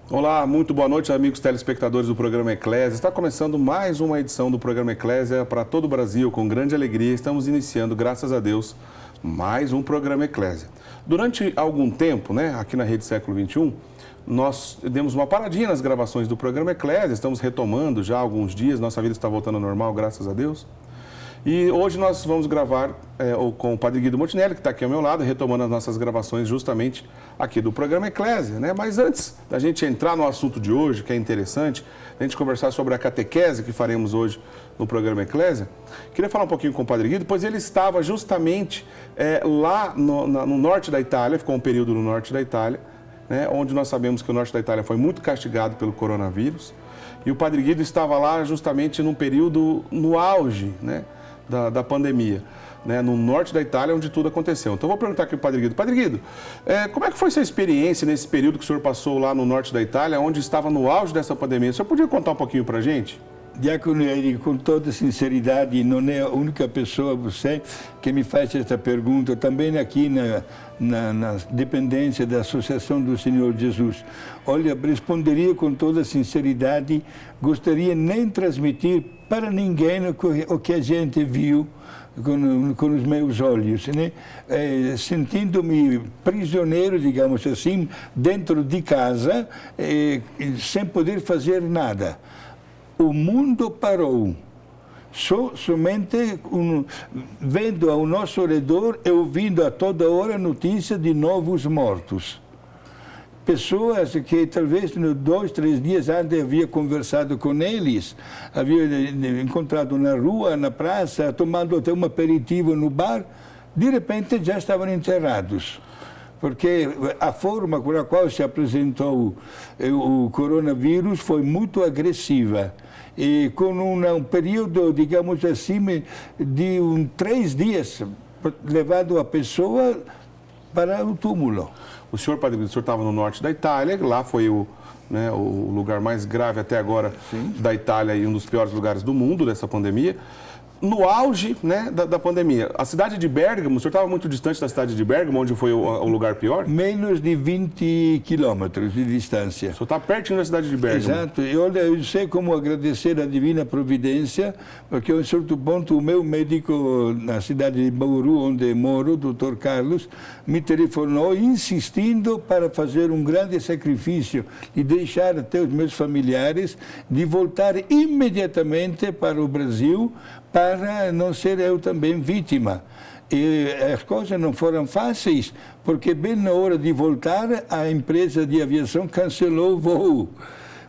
Olá, muito boa noite, amigos telespectadores do programa Eclésia. Está começando mais uma edição do programa Eclésia para todo o Brasil, com grande alegria. Estamos iniciando, graças a Deus, mais um programa Eclésia. Durante algum tempo, aqui na Rede Século XXI, nós demos uma paradinha nas gravações do programa Eclésia, estamos retomando já há alguns dias, nossa vida está voltando ao normal, graças a Deus. E hoje nós vamos gravar com o Padre Guido Montinelli, que está aqui ao meu lado, retomando as nossas gravações justamente aqui do programa Eclésia, Mas antes da gente entrar no assunto de hoje, que é interessante, a gente conversar sobre a catequese que faremos hoje no programa Eclésia, queria falar um pouquinho com o Padre Guido, pois ele estava justamente lá no norte da Itália, ficou um período no norte da Itália, onde nós sabemos que o norte da Itália foi muito castigado pelo coronavírus, e o Padre Guido estava lá justamente num período no auge, da pandemia, no norte da Itália, onde tudo aconteceu. Então, eu vou perguntar aqui para o Padre Guido. Padre Guido, como é que foi sua experiência nesse período que o senhor passou lá no norte da Itália, onde estava no auge dessa pandemia? O senhor podia contar um pouquinho para a gente? Diácono Eric, com toda sinceridade, não é a única pessoa, você, que me faz esta pergunta, também aqui na dependência da Associação do Senhor Jesus. Olha, responderia com toda sinceridade, gostaria nem transmitir para ninguém o que a gente viu com os meus olhos, sentindo-me prisioneiro, digamos assim, dentro de casa, sem poder fazer nada. O mundo parou, somente vendo ao nosso redor e ouvindo a toda hora notícia de novos mortos. Pessoas que talvez 2, 3 dias antes havia conversado com eles, havia encontrado na rua, na praça, tomando até um aperitivo no bar, de repente já estavam enterrados. Porque a forma com a qual se apresentou o coronavírus foi muito agressiva. E com um período, digamos assim, de 3 dias, levando a pessoa para o túmulo. O senhor, Padre Guido, o senhor estava no norte da Itália, lá foi o lugar mais grave até agora da Itália e um dos piores lugares do mundo dessa pandemia. No auge da pandemia, a cidade de Bérgamo, o senhor estava muito distante da cidade de Bérgamo, onde foi o lugar pior? Menos de 20 quilômetros de distância. O senhor está pertinho da cidade de Bérgamo. Exato. E olha, eu sei como agradecer a Divina Providência, porque a um certo ponto o meu médico na cidade de Bauru, onde moro, o Dr. Carlos, me telefonou insistindo para fazer um grande sacrifício e deixar até os meus familiares de voltar imediatamente para o Brasil, para não ser eu também vítima. E as coisas não foram fáceis, porque bem na hora de voltar, a empresa de aviação cancelou o voo.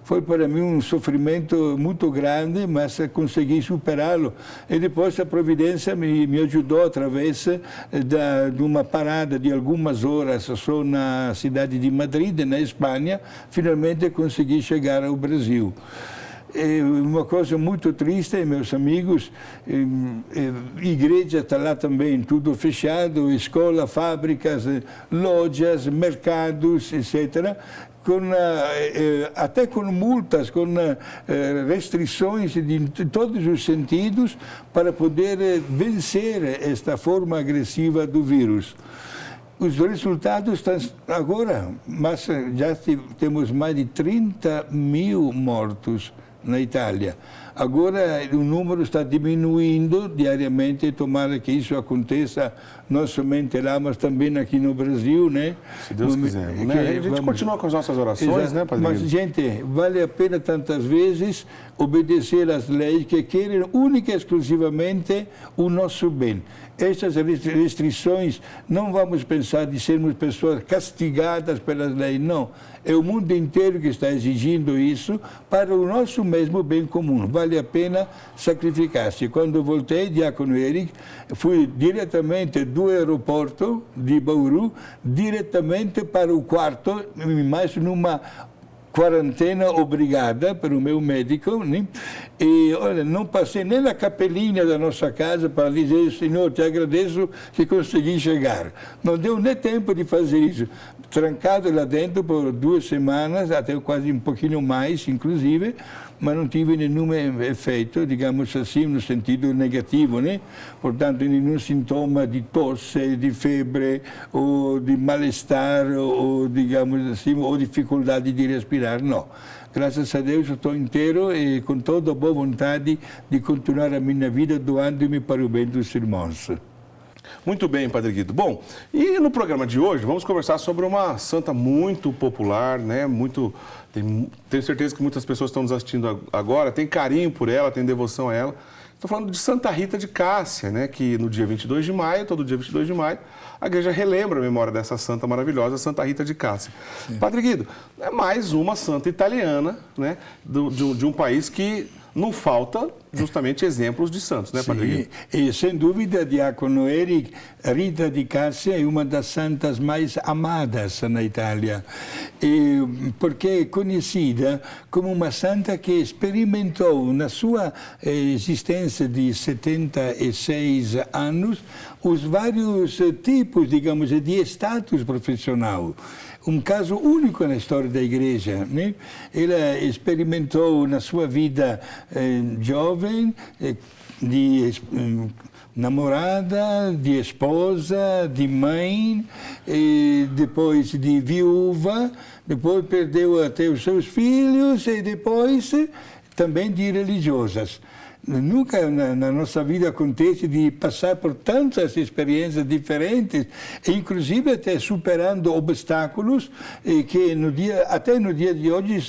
Foi para mim um sofrimento muito grande, mas consegui superá-lo. E depois a Providência me ajudou através de uma parada de algumas horas só na cidade de Madrid, na Espanha, finalmente consegui chegar ao Brasil. Uma coisa muito triste, meus amigos, igreja está lá também, tudo fechado, escola, fábricas, lojas, mercados, etc., até com multas, com restrições de todos os sentidos para poder vencer esta forma agressiva do vírus. Os resultados estão agora, mas já temos mais de 30 mil mortos na Itália. Agora o número está diminuindo diariamente, tomara que isso aconteça não somente lá, mas também aqui no Brasil, Se Deus quiser, A gente continua com as nossas orações, Padre? Mas, gente, vale a pena tantas vezes obedecer às leis que querem única e exclusivamente o nosso bem. Estas restrições, não vamos pensar de sermos pessoas castigadas pelas leis, não. É o mundo inteiro que está exigindo isso para o nosso mesmo bem comum. Vale a pena sacrificar-se. Quando voltei, Diácono Eric, fui diretamente do aeroporto de Bauru, diretamente para o quarto, mais numa quarentena obrigada pelo meu médico, E, olha, não passei nem na capelinha da nossa casa para dizer, Senhor, te agradeço que consegui chegar. Não deu nem tempo de fazer isso. Trancado lá dentro por 2 semanas, até quase um pouquinho mais, inclusive, mas não tive nenhum efeito, digamos assim, no sentido negativo, né? Portanto, nenhum sintoma de tosse, de febre, ou de mal-estar, ou, digamos assim, ou dificuldade de respirar, não. Graças a Deus, estou inteiro e com toda a boa vontade de continuar a minha vida doando-me para o bem dos irmãos. Muito bem, Padre Guido. Bom, e no programa de hoje vamos conversar sobre uma santa muito popular, né? Tenho certeza que muitas pessoas estão nos assistindo agora, tem carinho por ela, tem devoção a ela. Estou falando de Santa Rita de Cássia, né? Que no dia 22 de maio, todo dia 22 de maio, a igreja relembra a memória dessa santa maravilhosa, Santa Rita de Cássia. Sim. Padre Guido, é mais uma santa italiana, né? De um país que não falta justamente exemplos de santos, né, Padre Guido? E sem dúvida, Diácono Eric, Rita di Cássia é uma das santas mais amadas na Itália, porque é conhecida como uma santa que experimentou na sua existência de 76 anos os vários tipos, digamos, de status profissional. Um caso único na história da Igreja, né? Ela experimentou na sua vida jovem de namorada, de esposa, de mãe, depois de viúva, depois perdeu até os seus filhos e depois também de religiosas. Nunca na nossa vida acontece de passar por tantas experiências diferentes, inclusive até superando obstáculos que até no dia de hoje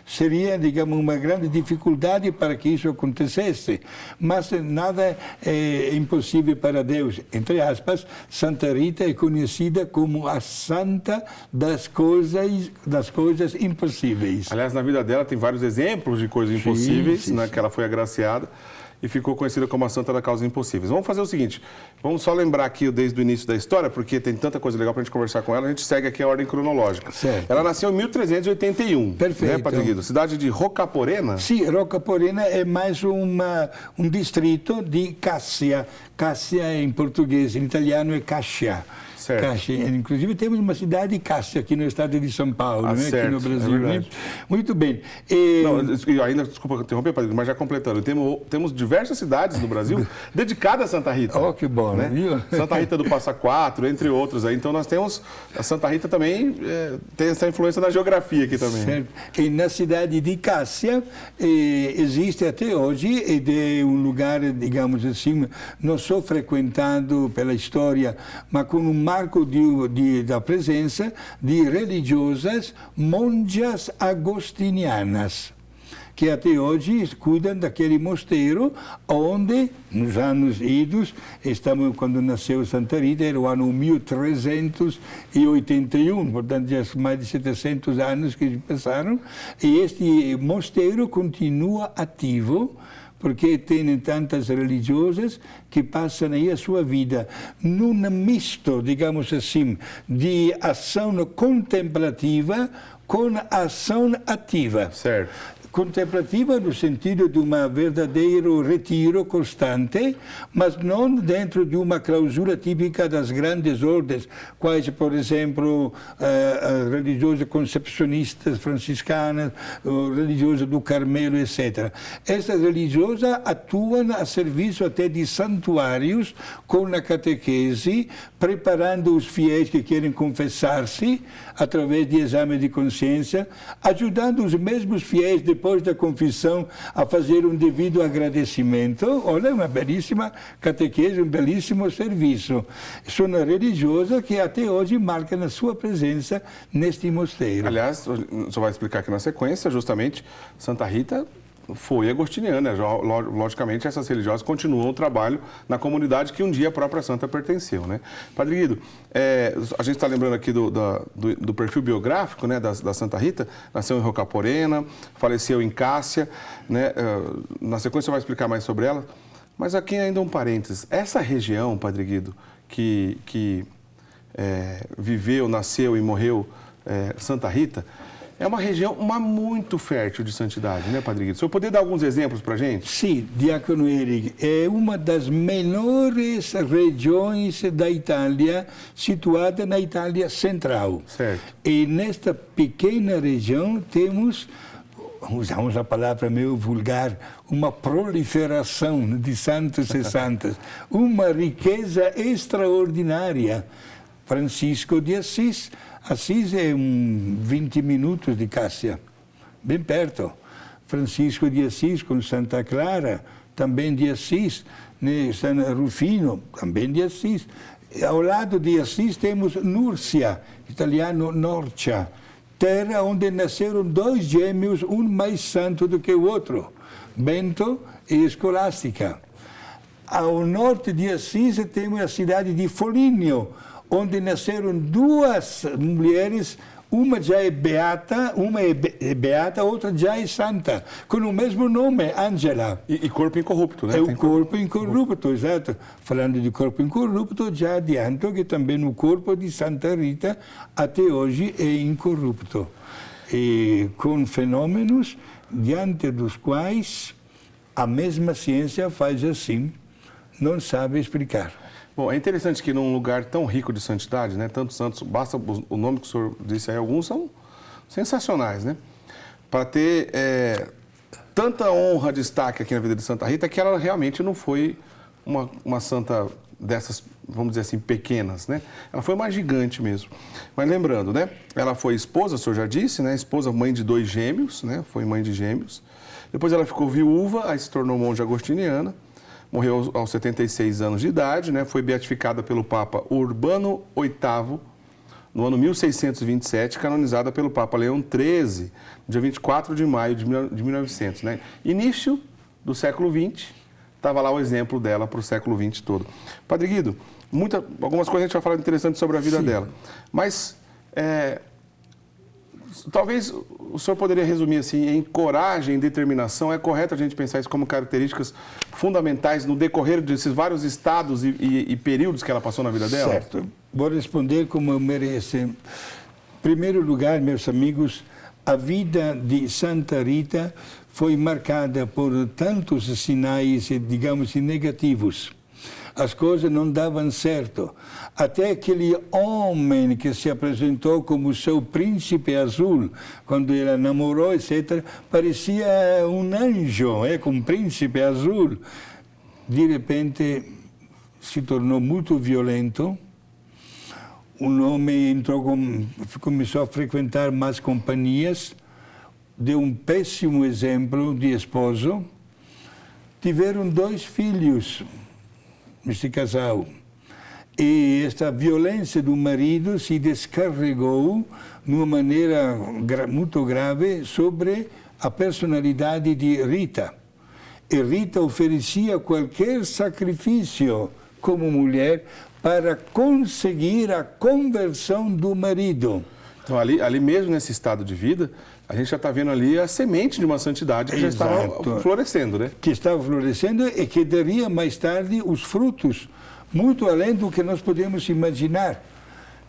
seria, digamos, uma grande dificuldade para que isso acontecesse. Mas nada é impossível para Deus. Entre aspas, Santa Rita é conhecida como a santa das coisas impossíveis. Aliás, na vida dela tem vários exemplos de coisas impossíveis, né, que ela foi agraciada e ficou conhecida como a Santa da Causa Impossíveis. Vamos fazer o seguinte, vamos só lembrar aqui desde o início da história, porque tem tanta coisa legal para a gente conversar com ela, a gente segue aqui a ordem cronológica. Certo. Ela nasceu em 1381, perfeito, né, Padre Guido? Cidade de Roccaporena? Sim, Roccaporena é mais um distrito de Cássia. Cássia em português, em italiano é Cascia. Cássia. Inclusive temos uma cidade de Cássia aqui no estado de São Paulo, né? Aqui no Brasil. Né? Muito bem. Ainda, desculpa interromper, Padre, mas já completando, temos diversas cidades no Brasil dedicadas a Santa Rita. Oh, que bom, né? Santa Rita do Passa Quatro, entre outros. Então nós temos, a Santa Rita também tem essa influência na geografia aqui também. Certo. E na cidade de Cássia existe até hoje, e é um lugar, digamos assim, não só frequentado pela história, mas com um marco da presença de religiosas monjas agostinianas, que até hoje cuidam daquele mosteiro onde, nos anos idos, quando nasceu Santa Rita, era o ano 1381, portanto já são mais de 700 anos que passaram, e este mosteiro continua ativo, porque tem tantas religiosas que passam aí a sua vida num misto, digamos assim, de ação contemplativa com ação ativa. Certo. Contemplativa no sentido de um verdadeiro retiro constante, mas não dentro de uma clausura típica das grandes ordens, quais, por exemplo, as religiosas concepcionistas franciscanas, religiosas do Carmelo, etc. Essas religiosas atuam a serviço até de santuários com a catequese, preparando os fiéis que querem confessar-se através de exame de consciência, ajudando os mesmos fiéis depois da confissão a fazer um devido agradecimento. Olha, uma belíssima catequese, um belíssimo serviço. São religiosas que até hoje marcam a sua presença neste mosteiro. Aliás, só vai explicar aqui na sequência, justamente, Santa Rita foi agostiniana. Logicamente, essas religiosas continuam o trabalho na comunidade que um dia a própria santa pertenceu, né? Padre Guido, a gente está lembrando aqui do perfil biográfico, né, da Santa Rita. Nasceu em Roccaporena, faleceu em Cássia, né? Na sequência vai explicar mais sobre ela. Mas aqui ainda um parênteses. Essa região, Padre Guido, que viveu, nasceu e morreu Santa Rita, É uma região muito fértil de santidade, né, Padre Guido? O senhor poderia dar alguns exemplos para a gente? Sim, Diácono Eric, é uma das menores regiões da Itália, situada na Itália central. Certo. E nesta pequena região temos, usamos a palavra meio vulgar, uma proliferação de santos e santas, uma riqueza extraordinária. Francisco de Assis é 20 minutos de Cássia, bem perto. Francisco de Assis com Santa Clara, também de Assis, né? San Rufino, também de Assis. Ao lado de Assis temos Nursia, italiano Norcia, terra onde nasceram 2 gêmeos, um mais santo do que o outro, Bento e Escolástica. Ao norte de Assis temos a cidade de Foligno, onde nasceram 2 mulheres, uma já é beata, outra já é santa, com o mesmo nome, Angela. E corpo incorrupto, né? É o corpo incorrupto, exato. Falando de corpo incorrupto, já adianto que também o corpo de Santa Rita, até hoje, é incorrupto. E com fenômenos diante dos quais a mesma ciência faz assim, não sabe explicar. Bom, é interessante que num lugar tão rico de santidade, né, tantos santos, basta o nome que o senhor disse aí, alguns são sensacionais, né? Para ter tanta honra, destaque aqui na vida de Santa Rita, que ela realmente não foi uma santa dessas, vamos dizer assim, pequenas, né? Ela foi uma gigante mesmo. Mas lembrando, né, ela foi esposa, o senhor já disse, né, esposa, mãe de 2 gêmeos, né, foi mãe de gêmeos. Depois ela ficou viúva, aí se tornou monja agostiniana. Morreu aos 76 anos de idade, né? Foi beatificada pelo Papa Urbano VIII no ano 1627, canonizada pelo Papa Leão XIII, dia 24 de maio de 1900. Né? Início do século XX, estava lá o exemplo dela para o século XX todo. Padre Guido, algumas coisas a gente vai falar interessante sobre a vida dela, mas talvez o senhor poderia resumir assim, em coragem e determinação, é correto a gente pensar isso como características fundamentais no decorrer desses vários estados e períodos que ela passou na vida dela? Certo. Vou responder como eu mereço. Em primeiro lugar, meus amigos, a vida de Santa Rita foi marcada por tantos sinais, digamos, negativos. As coisas não davam certo. Até aquele homem que se apresentou como seu príncipe azul, quando ela namorou, etc., parecia um anjo, com um príncipe azul. De repente, se tornou muito violento. Um homem começou a frequentar más companhias, deu um péssimo exemplo de esposo. Tiveram 2 filhos neste casal. E esta violência do marido se descarregou de uma maneira muito grave sobre a personalidade de Rita. E Rita oferecia qualquer sacrifício como mulher para conseguir a conversão do marido. Então, ali mesmo nesse estado de vida, a gente já está vendo ali a semente de uma santidade que já estava florescendo, né? Que estava florescendo e que daria mais tarde os frutos, muito além do que nós podemos imaginar.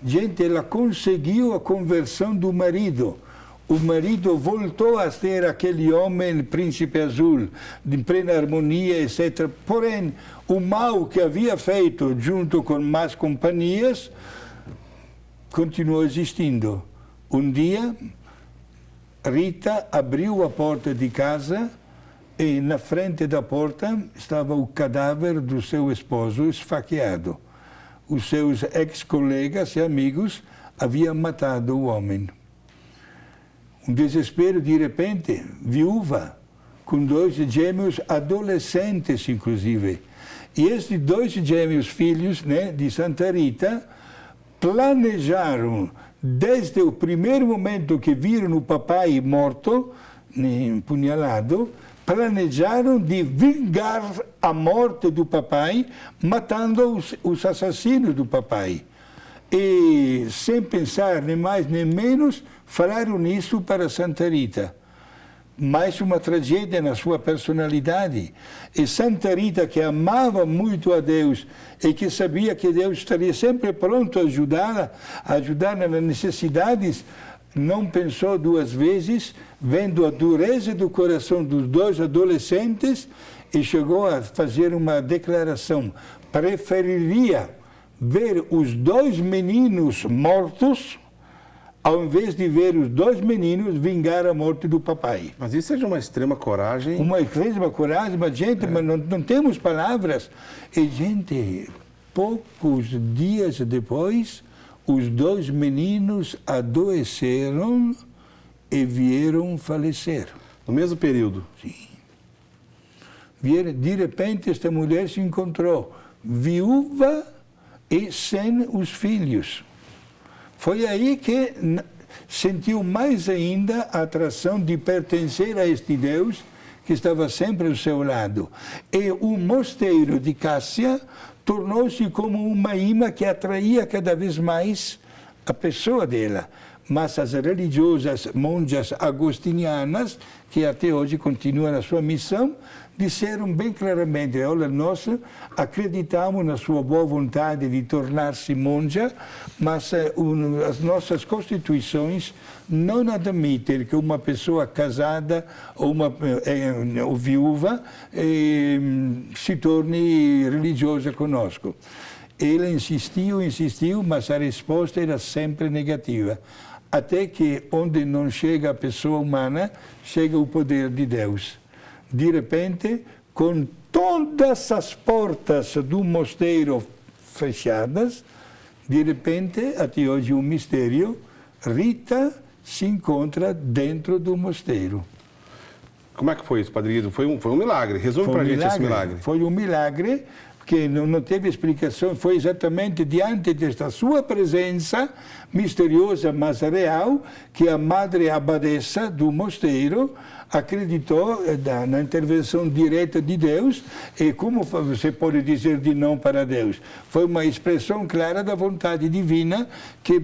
Gente, ela conseguiu a conversão do marido. O marido voltou a ser aquele homem, príncipe azul, de plena harmonia, etc. Porém, o mal que havia feito junto com más companhias continuou existindo. Um dia, Rita abriu a porta de casa e na frente da porta estava o cadáver do seu esposo esfaqueado. Os seus ex-colegas e amigos haviam matado o homem. Um desespero, de repente, viúva, com 2 gêmeos adolescentes, inclusive. E esses 2 gêmeos filhos, né, de Santa Rita planejaram, desde o primeiro momento que viram o papai morto, empunhalado, planejaram de vingar a morte do papai, matando os assassinos do papai. E, sem pensar nem mais nem menos, falaram nisso para Santa Rita. Mais uma tragédia na sua personalidade. E Santa Rita, que amava muito a Deus e que sabia que Deus estaria sempre pronto a ajudá-la, a ajudar nas necessidades, não pensou duas vezes, vendo a dureza do coração dos dois adolescentes, e chegou a fazer uma declaração: preferiria ver os dois meninos mortos ao invés de ver os dois meninos vingar a morte do papai. Mas isso é de uma extrema coragem. Uma extrema coragem, mas gente, mas não temos palavras. E gente, poucos dias depois, os dois meninos adoeceram e vieram falecer. No mesmo período? Sim. De repente, esta mulher se encontrou viúva e sem os filhos. Foi aí que sentiu mais ainda a atração de pertencer a este Deus que estava sempre ao seu lado. E o mosteiro de Cássia tornou-se como uma imã que atraía cada vez mais a pessoa dela. Mas as religiosas monjas agostinianas, que até hoje continuam a sua missão, disseram bem claramente: olha, nós acreditamos na sua boa vontade de tornar-se monja, mas as nossas constituições não admitem que uma pessoa casada ou viúva se torne religiosa conosco. Ele insistiu, mas a resposta era sempre negativa. Até que, onde não chega a pessoa humana, chega o poder de Deus. De repente, com todas as portas do mosteiro fechadas, de repente, até hoje um mistério, Rita se encontra dentro do mosteiro. Como é que foi isso, Padre Guido? Foi um milagre. Resume para a gente esse milagre. Foi um milagre que não teve explicação, foi exatamente diante desta sua presença misteriosa, mas real, que a madre abadesa do mosteiro acreditou na intervenção direta de Deus. E como você pode dizer de não para Deus? Foi uma expressão clara da vontade divina que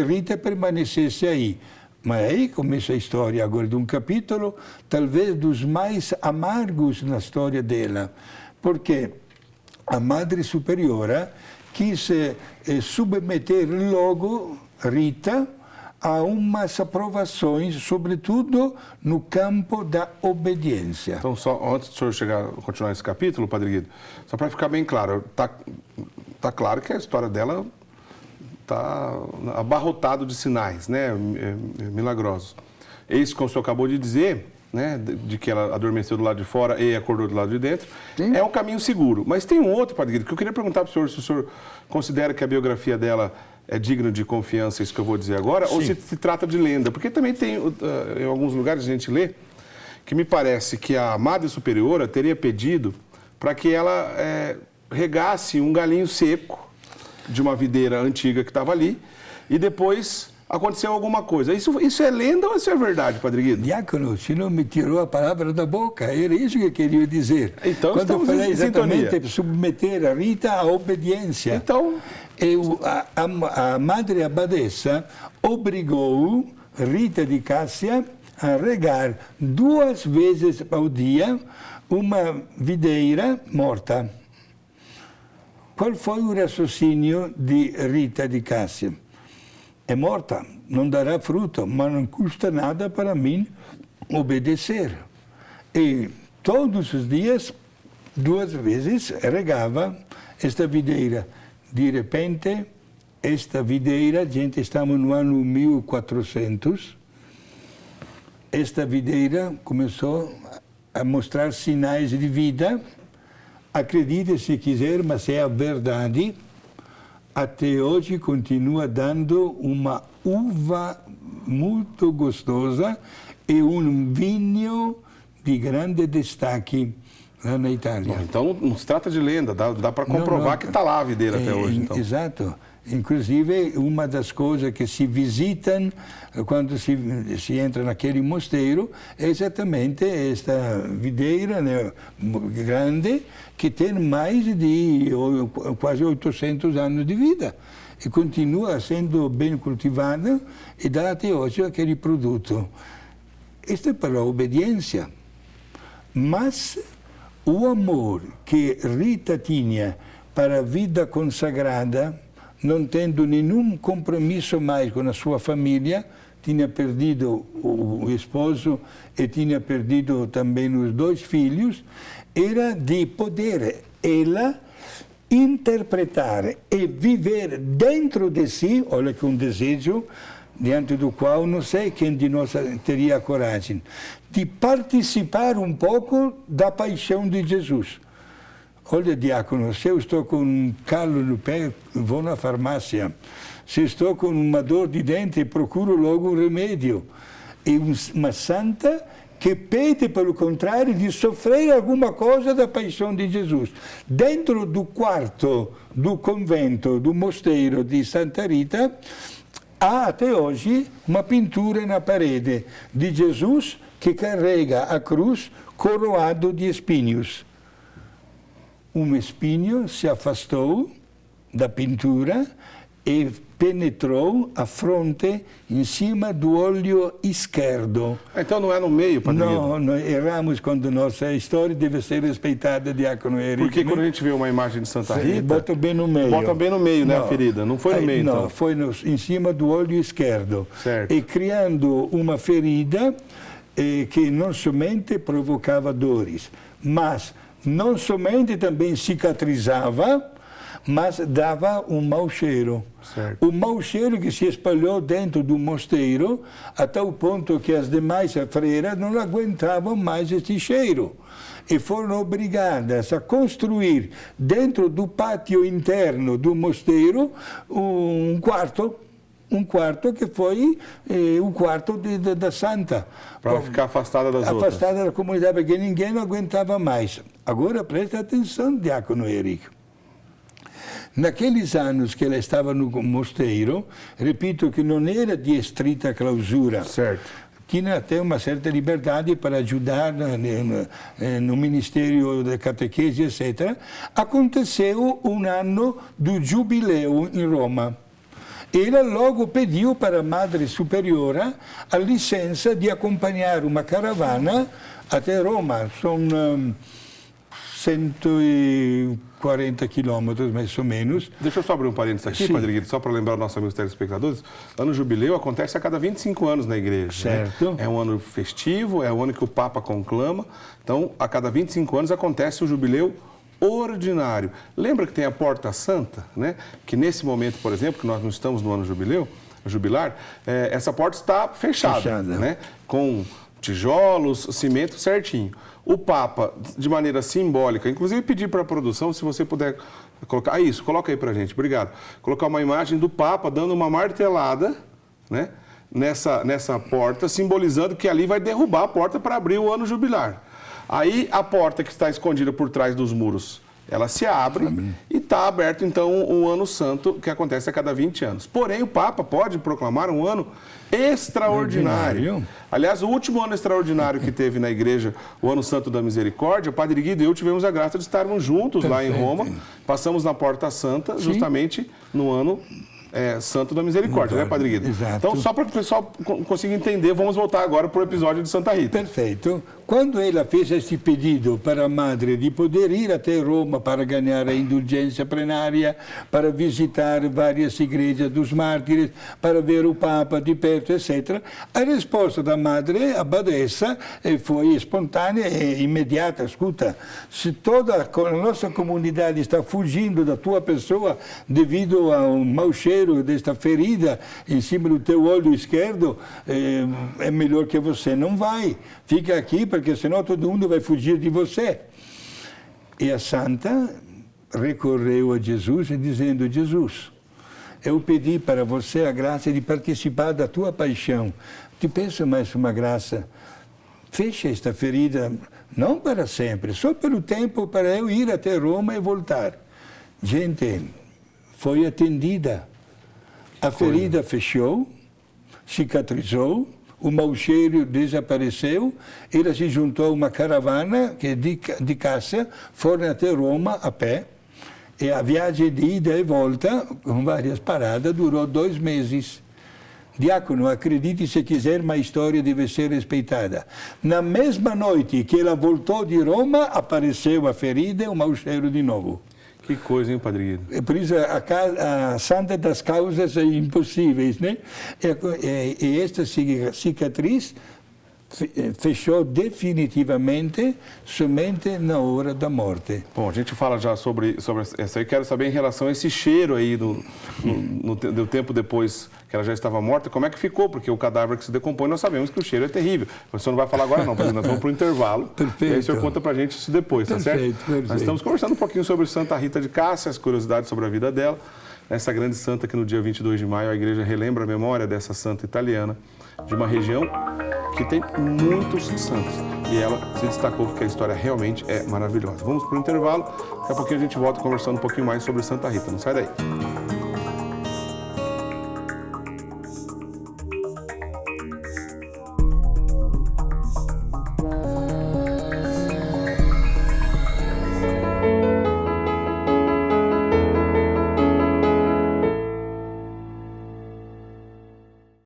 Rita permanecesse aí. Mas aí começa a história agora de um capítulo, talvez dos mais amargos na história dela, porque a Madre Superiora quis submeter logo Rita a umas aprovações, sobretudo no campo da obediência. Então, só antes do senhor continuar esse capítulo, Padre Guido, só para ficar bem claro, tá claro que a história dela está abarrotado de sinais, né, milagrosos. Eis como o senhor acabou de dizer, né, de que ela adormeceu do lado de fora e acordou do lado de dentro. Sim. É um caminho seguro. Mas tem um outro, Padre Guido, que eu queria perguntar para o senhor, se o senhor considera que a biografia dela é digna de confiança, isso que eu vou dizer agora, sim, ou se trata de lenda. Porque também tem, em alguns lugares a gente lê, que me parece que a Madre Superiora teria pedido para que ela regasse um galinho seco de uma videira antiga que estava ali, e depois aconteceu alguma coisa. Isso é lenda ou isso é verdade, Padre Guido? Diácono, se não me tirou a palavra da boca, era isso que eu queria dizer. Então, quando eu falei exatamente sintonia. Submeter a Rita à obediência. Então, a Madre Abadesa obrigou Rita de Cássia a regar 2 vezes ao dia uma videira morta. Qual foi o raciocínio de Rita de Cássia? É morta, não dará fruto, mas não custa nada para mim obedecer. E todos os dias, 2 vezes, regava esta videira. De repente, esta videira, gente, estamos no ano 1400, esta videira começou a mostrar sinais de vida. Acredite se quiser, mas é a verdade. Até hoje continua dando uma uva muito gostosa e um vinho de grande destaque lá na Itália. Bom, então não se trata de lenda, dá para comprovar que está lá a videira até hoje. Então. Exato. Inclusive, uma das coisas que se visitam quando se entra naquele mosteiro é exatamente esta videira, né, grande, que tem mais de quase 800 anos de vida. E continua sendo bem cultivada e dá até hoje aquele produto. Isto é para a obediência. Mas o amor que Rita tinha para a vida consagrada não tendo nenhum compromisso mais com a sua família, tinha perdido o esposo e tinha perdido também os 2 filhos, era de poder ela interpretar e viver dentro de si, olha que um desejo, diante do qual não sei quem de nós teria a coragem, de participar um pouco da paixão de Jesus. Olha, diácono, se eu estou com um calo no pé, vou na farmácia. Se estou com uma dor de dente, procuro logo um remédio. E uma santa que pede, pelo contrário, de sofrer alguma coisa da paixão de Jesus. Dentro do quarto do convento, do mosteiro de Santa Rita, há até hoje uma pintura na parede de Jesus que carrega a cruz coroado de espinhos. Um espinho se afastou da pintura e penetrou a fronte em cima do olho esquerdo. Então não é no meio, Padre Guido? Não, erramos quando nossa história deve ser respeitada, diácono Henrique. Porque quando a gente vê uma imagem de Santa Rita... Bota bem no meio. Bota bem no meio, né, a ferida? Não foi no meio, então? Não, foi em cima do olho esquerdo. Certo. E criando uma ferida que não somente provocava dores, mas não somente também cicatrizava, mas dava um mau cheiro. Certo. O mau cheiro que se espalhou dentro do mosteiro, a tal ponto que as demais freiras não aguentavam mais esse cheiro. E foram obrigadas a construir, dentro do pátio interno do mosteiro, um quarto que foi o quarto da santa. Para ficar afastada das outras. Afastada da comunidade, porque ninguém não aguentava mais. Agora, presta atenção, diácono Henrique. Naqueles anos que ela estava no mosteiro, repito que não era de estrita clausura. Certo. Tinha até uma certa liberdade para ajudar no Ministério da Catequese, etc. Aconteceu um ano do jubileu em Roma. Ela logo pediu para a Madre Superiora a licença de acompanhar uma caravana até Roma. São 140 quilômetros, mais ou menos. Deixa eu só abrir um parênteses aqui, Padre Guido, só para lembrar os nossos amigos telespectadores. Ano jubileu acontece a cada 25 anos na igreja. Certo. Né? É um ano festivo, é o ano que o Papa conclama. Então, a cada 25 anos acontece o jubileu ordinário. Lembra que tem a Porta Santa, né? Que nesse momento, por exemplo, que nós não estamos no ano jubilar, essa porta está fechada. Né? Com tijolos, cimento certinho. O Papa, de maneira simbólica, inclusive pedir para a produção, se você puder colocar... isso, coloca aí para a gente, obrigado. Colocar uma imagem do Papa dando uma martelada, né, nessa porta, simbolizando que ali vai derrubar a porta para abrir o ano jubilar. Aí a porta que está escondida por trás dos muros, ela se abre e está aberto então o ano santo que acontece a cada 20 anos. Porém, o Papa pode proclamar um ano extraordinário. Aliás, o último ano extraordinário que teve na igreja, o Ano Santo da Misericórdia, o Padre Guido e eu tivemos a graça de estarmos juntos lá em Roma. Passamos na Porta Santa, justamente no ano Santo da Misericórdia, né, Padre Guido? Exato. Então, só para que o pessoal consiga entender, vamos voltar agora para o episódio de Santa Rita. Perfeito. Quando ela fez este pedido para a Madre de poder ir até Roma para ganhar a indulgência plenária, para visitar várias igrejas dos mártires, para ver o Papa de perto, etc., a resposta da Madre, a abadesa, foi espontânea e imediata. Escuta, se toda a nossa comunidade está fugindo da tua pessoa devido ao mau cheiro desta ferida em cima do teu olho esquerdo, é melhor que você não vai. Fica aqui, porque senão todo mundo vai fugir de você. E a santa recorreu a Jesus dizendo: Jesus, eu pedi para você a graça de participar da tua paixão. Te peço mais uma graça. Fecha esta ferida, não para sempre, só pelo tempo para eu ir até Roma e voltar. Gente, foi atendida. A ferida fechou, cicatrizou, o mau cheiro desapareceu, ela se juntou a uma caravana que de caça, foram até Roma a pé, e a viagem de ida e volta, com várias paradas, durou 2 meses. Diácono, acredite se quiser, mas a história deve ser respeitada. Na mesma noite que ela voltou de Roma, apareceu a ferida e o mau cheiro de novo. Que coisa, hein, Padre Guido? É por isso a santa das causas impossíveis, né? E esta cicatriz fechou definitivamente somente na hora da morte. Bom, a gente fala já sobre essa aí. Quero saber em relação a esse cheiro aí do tempo depois que ela já estava morta, como é que ficou? Porque o cadáver que se decompõe, nós sabemos que o cheiro é terrível. O senhor não vai falar agora não, porque nós vamos para o intervalo. Perfeito. E aí o senhor conta para a gente isso depois, tá certo? Perfeito. Nós estamos conversando um pouquinho sobre Santa Rita de Cássia, as curiosidades sobre a vida dela. Essa grande santa que no dia 22 de maio a igreja relembra a memória dessa santa italiana, de uma região que tem muitos santos. E ela se destacou porque a história realmente é maravilhosa. Vamos para o intervalo, daqui a pouquinho a gente volta conversando um pouquinho mais sobre Santa Rita. Não sai daí.